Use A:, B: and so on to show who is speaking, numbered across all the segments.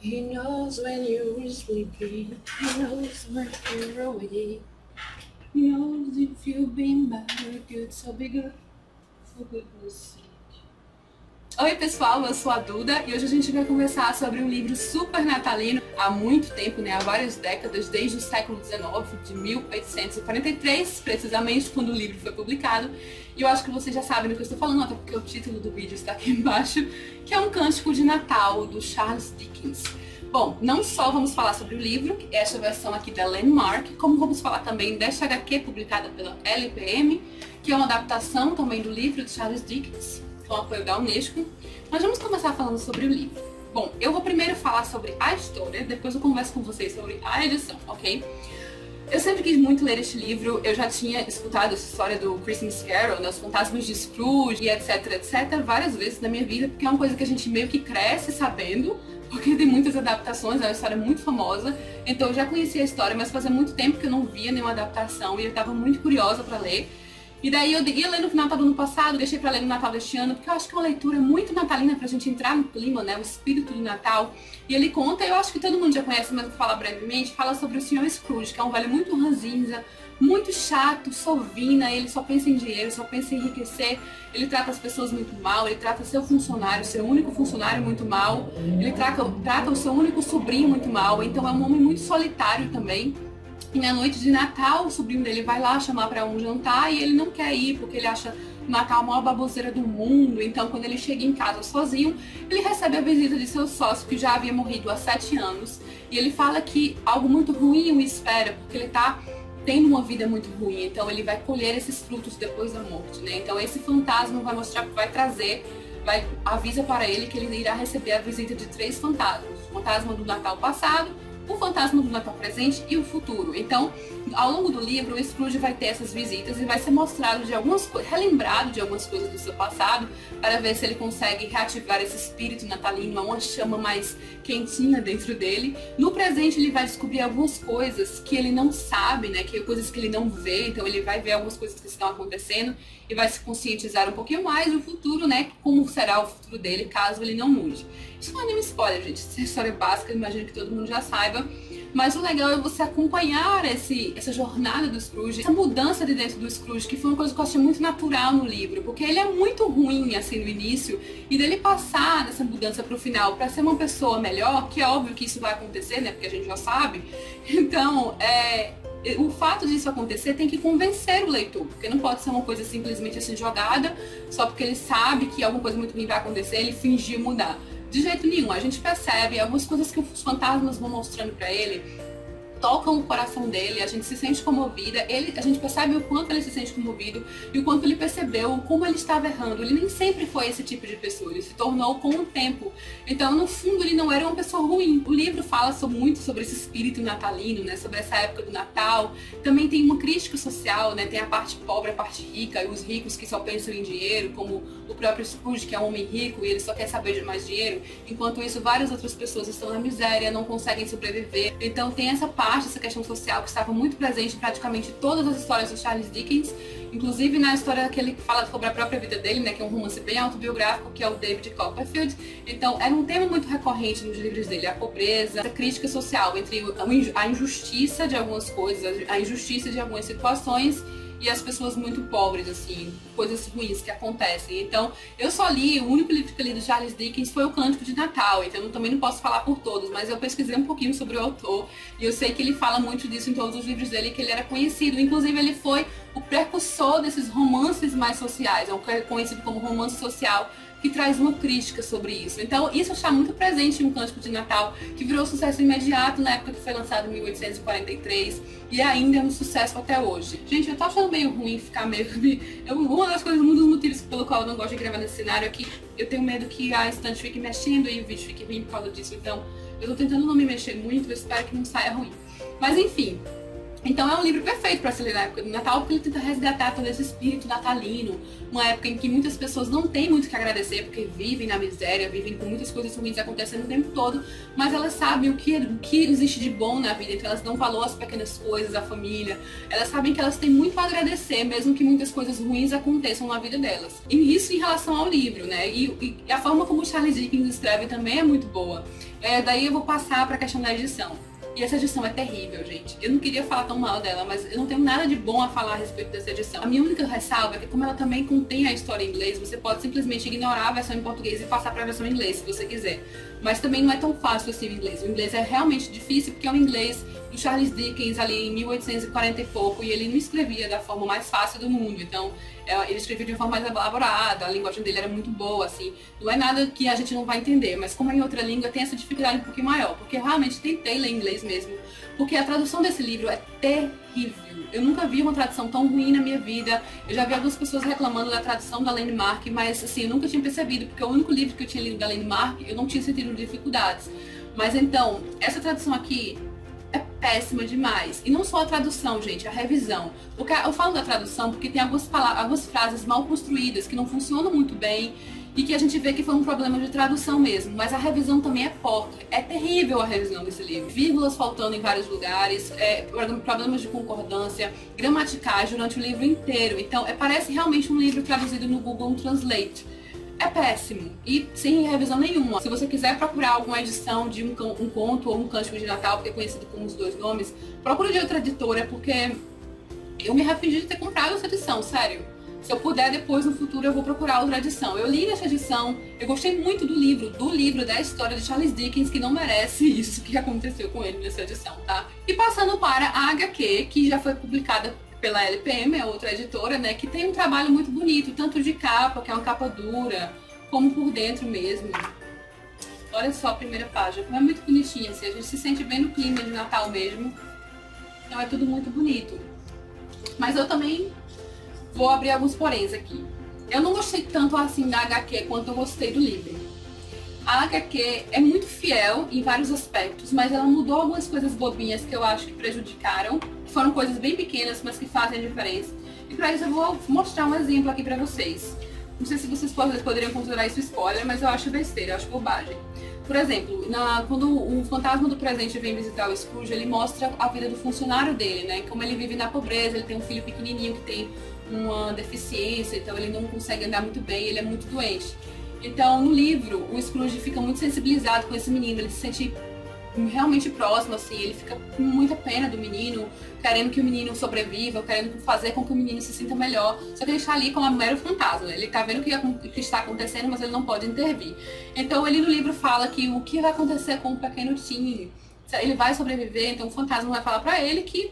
A: He knows when you're sleeping. He knows when you're awake. He knows if you've been bad or good, so be good for goodness sake. Oi pessoal, eu sou a Duda e hoje a gente vai conversar sobre um livro super natalino há muito tempo, né? Há várias décadas, desde o século XIX, de 1843, precisamente quando o livro foi publicado. E eu acho que vocês já sabem do que eu estou falando, até porque o título do vídeo está aqui embaixo, que é um Cântico de Natal, do Charles Dickens. Bom, não só vamos falar sobre o livro, esta versão aqui da Landmark, como vamos falar também desta HQ publicada pela LPM, que é uma adaptação também do livro de Charles Dickens, com apoio da Unesco. Mas vamos começar falando sobre o livro. Bom, eu vou primeiro falar sobre a história, depois eu converso com vocês sobre a edição, ok? Eu sempre quis muito ler este livro, eu já tinha escutado essa história do Christmas Carol, né, os fantasmas de Scrooge e etc, várias vezes na minha vida, porque é uma coisa que a gente meio que cresce sabendo, porque tem muitas adaptações, é uma história muito famosa, então eu já conhecia a história, mas fazia muito tempo que eu não via nenhuma adaptação e eu estava muito curiosa para ler. E daí eu ia ler no Natal do ano passado, deixei pra ler no Natal deste ano, porque eu acho que é uma leitura muito natalina pra gente entrar no clima, né, o espírito do Natal. E ele conta, eu acho que todo mundo já conhece, mas vou falar brevemente, fala sobre o Sr. Scrooge, que é um velho muito ranzinza, muito chato, sovina, ele só pensa em dinheiro, só pensa em enriquecer, ele trata as pessoas muito mal, ele trata seu funcionário, seu único funcionário muito mal, ele trata o seu único sobrinho muito mal, então é um homem muito solitário também. E na noite de Natal, o sobrinho dele vai lá chamar para um jantar e ele não quer ir porque ele acha o Natal a maior baboseira do mundo. Então, quando ele chega em casa sozinho, ele recebe a visita de seu sócio, que já havia morrido há 7 anos. E ele fala que algo muito ruim o espera, porque ele tá tendo uma vida muito ruim. Então, ele vai colher esses frutos depois da morte, né? Então, esse fantasma avisa para ele que ele irá receber a visita de 3 fantasmas. O fantasma do Natal passado, o fantasma do Natal presente e o futuro. Então, ao longo do livro, o Scrooge vai ter essas visitas e vai ser mostrado relembrado de algumas coisas do seu passado, para ver se ele consegue reativar esse espírito natalino, uma chama mais quentinha dentro dele. No presente, ele vai descobrir algumas coisas que ele não sabe, né, coisas que ele não vê, então ele vai ver algumas coisas que estão acontecendo e vai se conscientizar um pouquinho mais do futuro, né, como será o futuro dele caso ele não mude. Isso não é nenhum spoiler, gente, essa história é básica, imagino que todo mundo já saiba. Mas o legal é você acompanhar essa jornada do Scrooge, essa mudança de dentro do Scrooge, que foi uma coisa que eu achei muito natural no livro, porque ele é muito ruim assim no início, e dele passar dessa mudança pro final para ser uma pessoa melhor, que é óbvio que isso vai acontecer, né, porque a gente já sabe. Então, o fato disso acontecer tem que convencer o leitor, porque não pode ser uma coisa simplesmente assim jogada, só porque ele sabe que alguma coisa muito ruim vai acontecer, ele fingir mudar. De jeito nenhum, a gente percebe algumas coisas que os fantasmas vão mostrando pra ele, tocam o coração dele, a gente se sente comovida, a gente percebe o quanto ele se sente comovido e o quanto ele percebeu como ele estava errando. Ele nem sempre foi esse tipo de pessoa, ele se tornou com o tempo. Então, no fundo, ele não era uma pessoa ruim. O livro fala muito sobre esse espírito natalino, né, sobre essa época do Natal. Também tem uma crítica social, né, tem a parte pobre, a parte rica, e os ricos que só pensam em dinheiro, como o próprio Scrooge, que é um homem rico e ele só quer saber de mais dinheiro. Enquanto isso, várias outras pessoas estão na miséria, não conseguem sobreviver. Então, tem essa questão social que estava muito presente em praticamente todas as histórias do Charles Dickens, inclusive na história que ele fala sobre a própria vida dele, né, que é um romance bem autobiográfico, que é o David Copperfield. Então era um tema muito recorrente nos livros dele, a pobreza, a crítica social entre a injustiça de algumas coisas, a injustiça de algumas situações e as pessoas muito pobres, assim, coisas ruins que acontecem. Então, eu só li, o único livro que eu li do Charles Dickens foi o Cântico de Natal, então eu também não posso falar por todos, mas eu pesquisei um pouquinho sobre o autor, e eu sei que ele fala muito disso em todos os livros dele, que ele era conhecido, inclusive ele foi o precursor desses romances mais sociais, é um conhecido como romance social, que traz uma crítica sobre isso. Então, isso está muito presente em um Cântico de Natal, que virou sucesso imediato na época que foi lançado em 1843, e ainda é um sucesso até hoje. Gente, eu tô achando meio ruim ficar meio... Uma das coisas, um dos motivos pelo qual eu não gosto de gravar nesse cenário é que eu tenho medo que a estante fique mexendo e o vídeo fique ruim por causa disso. Então, eu tô tentando não me mexer muito, eu espero que não saia ruim. Mas enfim... Então é um livro perfeito para se ler na época do Natal, porque ele tenta resgatar todo esse espírito natalino, uma época em que muitas pessoas não têm muito o que agradecer, porque vivem na miséria, vivem com muitas coisas ruins acontecendo o tempo todo, mas elas sabem o que existe de bom na vida, então elas dão valor às pequenas coisas, à família, elas sabem que elas têm muito a agradecer, mesmo que muitas coisas ruins aconteçam na vida delas. E isso em relação ao livro, né? E a forma como o Charles Dickens escreve também é muito boa. Daí eu vou passar para a questão da edição. E essa edição é terrível, gente. Eu não queria falar tão mal dela, mas eu não tenho nada de bom a falar a respeito dessa edição. A minha única ressalva é que, como ela também contém a história em inglês, você pode simplesmente ignorar a versão em português e passar para a versão em inglês, se você quiser. Mas também não é tão fácil assim o inglês. O inglês é realmente difícil porque é um inglês do Charles Dickens ali em 1840 e pouco, e ele não escrevia da forma mais fácil do mundo. Então, ele escrevia de uma forma mais elaborada, a linguagem dele era muito boa, assim. Não é nada que a gente não vai entender, mas como é em outra língua, tem essa dificuldade um pouquinho maior, porque eu realmente tentei ler inglês mesmo, porque a tradução desse livro é terrível. Eu nunca vi uma tradução tão ruim na minha vida. Eu já vi algumas pessoas reclamando da tradução da Landmark, mas assim, eu nunca tinha percebido, porque o único livro que eu tinha lido da Landmark, eu não tinha sentido dificuldades. Mas então, essa tradução aqui é péssima demais. E não só a tradução, gente, a revisão. Porque eu falo da tradução porque tem algumas frases mal construídas que não funcionam muito bem e que a gente vê que foi um problema de tradução mesmo. Mas a revisão também é porca. É terrível a revisão desse livro. Vírgulas faltando em vários lugares, problemas de concordância, gramaticais durante o livro inteiro. Então, parece realmente um livro traduzido no Google Translate. É péssimo e sem revisão nenhuma. Se você quiser procurar alguma edição de um conto ou um cântico de Natal, porque é conhecido como os dois nomes, procura de outra editora, porque eu me arrependi de ter comprado essa edição, sério. Se eu puder, depois no futuro eu vou procurar outra edição. Eu li essa edição, eu gostei muito do livro da história de Charles Dickens, que não merece isso que aconteceu com ele nessa edição, tá? E passando para a HQ, que já foi publicada pela LPM, é outra editora, né, que tem um trabalho muito bonito, tanto de capa, que é uma capa dura, como por dentro mesmo. Olha só a primeira página, é muito bonitinha, assim, a gente se sente bem no clima de Natal mesmo. Então é tudo muito bonito. Mas eu também vou abrir alguns poréns aqui. Eu não gostei tanto assim da HQ quanto eu gostei do livro. A HQ é muito fiel em vários aspectos, mas ela mudou algumas coisas bobinhas que eu acho que prejudicaram. Foram coisas bem pequenas, mas que fazem a diferença. E para isso eu vou mostrar um exemplo aqui para vocês. Não sei se vocês poderiam considerar isso spoiler, mas eu acho besteira, eu acho bobagem. Por exemplo, quando o fantasma do presente vem visitar o Scrooge, ele mostra a vida do funcionário dele, né? Como ele vive na pobreza, ele tem um filho pequenininho que tem uma deficiência, então ele não consegue andar muito bem, ele é muito doente. Então, no livro, o Scrooge fica muito sensibilizado com esse menino, ele se sente realmente próximo, assim, ele fica com muita pena do menino, querendo que o menino sobreviva, querendo fazer com que o menino se sinta melhor. Só que ele está ali como um mero fantasma, ele está vendo o que está acontecendo, mas ele não pode intervir. Então, ele no livro fala que o que vai acontecer com o pequeno Tim, ele vai sobreviver, então o fantasma vai falar para ele que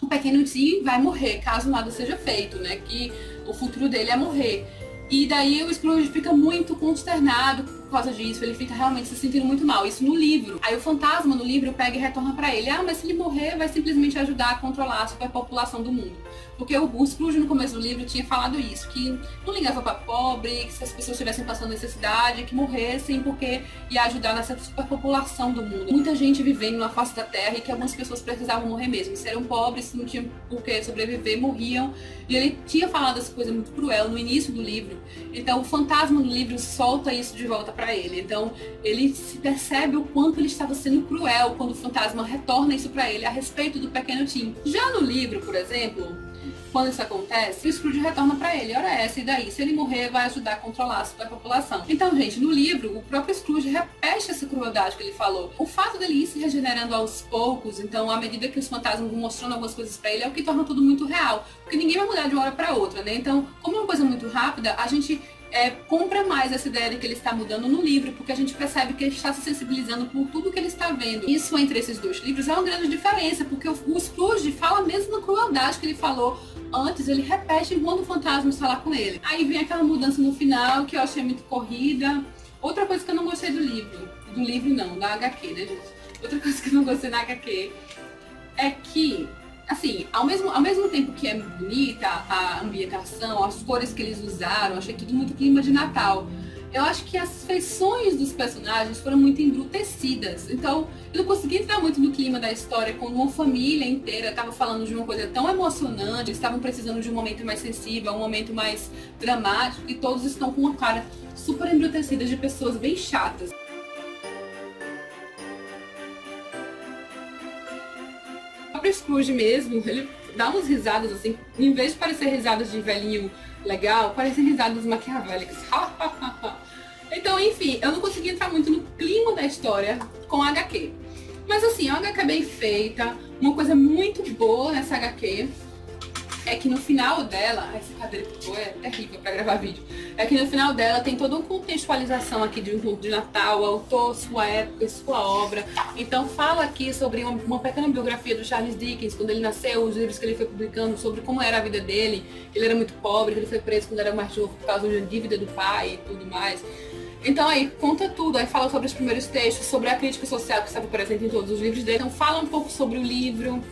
A: o pequeno Tim vai morrer, caso nada seja feito, né, que o futuro dele é morrer. E daí o Scrooge fica muito consternado por causa disso, ele fica realmente se sentindo muito mal, isso no livro. Aí o fantasma no livro pega e retorna pra ele, mas se ele morrer vai simplesmente ajudar a controlar a superpopulação do mundo. Porque o Scrooge no começo do livro tinha falado isso, que não ligava pra pobre, que se as pessoas estivessem passando necessidade, que morressem porque ia ajudar nessa superpopulação do mundo. Muita gente vivendo na face da terra e que algumas pessoas precisavam morrer mesmo. Se eram pobres, se não tinham por que sobreviver, morriam. E ele tinha falado essa coisa muito cruel no início do livro. Então o fantasma do livro solta isso de volta pra ele. Então ele se percebe o quanto ele estava sendo cruel quando o fantasma retorna isso pra ele a respeito do pequeno Tim. Já no livro, por exemplo, quando isso acontece, o Scrooge retorna pra ele, ora essa, e daí? Se ele morrer, vai ajudar a controlar a superpopulação. Então, gente, no livro, o próprio Scrooge repete essa crueldade que ele falou. O fato dele ir se regenerando aos poucos, então, à medida que os fantasmas vão mostrando algumas coisas pra ele, é o que torna tudo muito real. Porque ninguém vai mudar de uma hora pra outra, né? Então, como é uma coisa muito rápida, a gente compra mais essa ideia de que ele está mudando no livro, porque a gente percebe que ele está se sensibilizando por tudo que ele está vendo. Isso entre esses dois livros é uma grande diferença, porque o Scrooge fala a mesma crueldade que ele falou antes, ele repete quando o fantasma está lá com ele. Aí vem aquela mudança no final, que eu achei muito corrida. Outra coisa que eu não gostei do livro não, da HQ, né, gente? Outra coisa que eu não gostei da HQ é que, assim, ao mesmo tempo que é bonita a ambientação, as cores que eles usaram, achei tudo muito clima de Natal. eu acho que as feições dos personagens foram muito embrutecidas. Então, eu não consegui entrar muito no clima da história quando uma família inteira estava falando de uma coisa tão emocionante, eles estavam precisando de um momento mais sensível, um momento mais dramático, e todos estão com uma cara super embrutecida de pessoas bem chatas. O próprio Scrooge mesmo, ele dá umas risadas assim, em vez de parecer risadas de velhinho legal, parecem risadas maquiavélicas. Então, enfim, eu não consegui entrar muito no clima da história com a HQ. Mas assim, a HQ é bem feita, uma coisa muito boa nessa HQ é que no final dela, essa cadeira que é terrível para gravar vídeo, é que no final dela tem toda uma contextualização aqui de um conto de Natal, o autor, sua época, sua obra. Então fala aqui sobre uma pequena biografia do Charles Dickens, quando ele nasceu, os livros que ele foi publicando, sobre como era a vida dele, que ele era muito pobre, que ele foi preso quando era mais novo por causa de uma dívida do pai e tudo mais. Então aí conta tudo, aí fala sobre os primeiros textos, sobre a crítica social que estava presente em todos os livros dele. Então fala um pouco sobre o livro.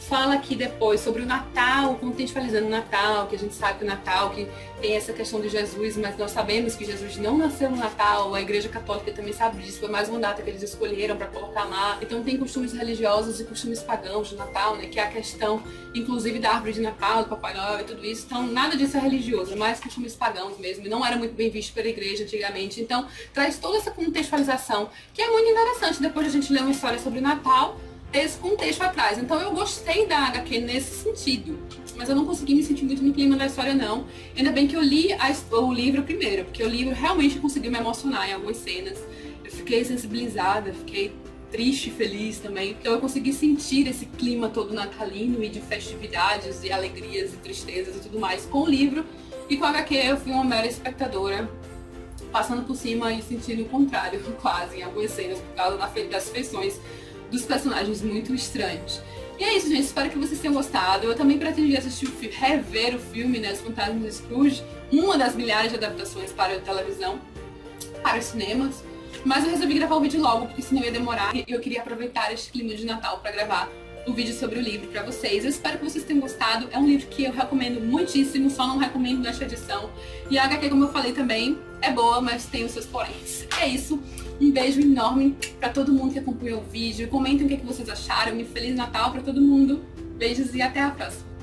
A: Fala aqui depois sobre o Natal, contextualizando o Natal, que a gente sabe que o Natal que tem essa questão de Jesus, mas nós sabemos que Jesus não nasceu no Natal, a Igreja Católica também sabe disso, foi mais uma data que eles escolheram para colocar lá. Então tem costumes religiosos e costumes pagãos de Natal, né, que é a questão, inclusive, da árvore de Natal, do Papai Noel e tudo isso. Então nada disso é religioso, é mais costumes pagãos mesmo, e não era muito bem visto pela Igreja antigamente. Então traz toda essa contextualização, que é muito interessante depois de a gente ler uma história sobre o Natal, esse contexto atrás. Então eu gostei da HQ nesse sentido, mas eu não consegui me sentir muito no clima da história não. Ainda bem que eu li o livro primeiro, porque o livro realmente conseguiu me emocionar em algumas cenas. Eu fiquei sensibilizada, fiquei triste, feliz também. Então eu consegui sentir esse clima todo natalino e de festividades e alegrias e tristezas e tudo mais com o livro. E com a HQ eu fui uma mera espectadora, passando por cima e sentindo o contrário, quase, em algumas cenas, por causa das feições dos personagens muito estranhos. E é isso, gente. Espero que vocês tenham gostado. Eu também pretendi assistir rever o filme, né, Os Fantasmas de Scrooge, uma das milhares de adaptações para a televisão, para os cinemas. Mas eu resolvi gravar o vídeo logo, porque senão ia demorar. E eu queria aproveitar este clima de Natal para gravar o vídeo sobre o livro para vocês. Eu espero que vocês tenham gostado. É um livro que eu recomendo muitíssimo, só não recomendo nesta edição. E a HQ, como eu falei também, é boa, mas tem os seus poréns. É isso. Um beijo enorme para todo mundo que acompanhou o vídeo. Comentem o que vocês acharam. Um Feliz Natal para todo mundo. Beijos e até a próxima.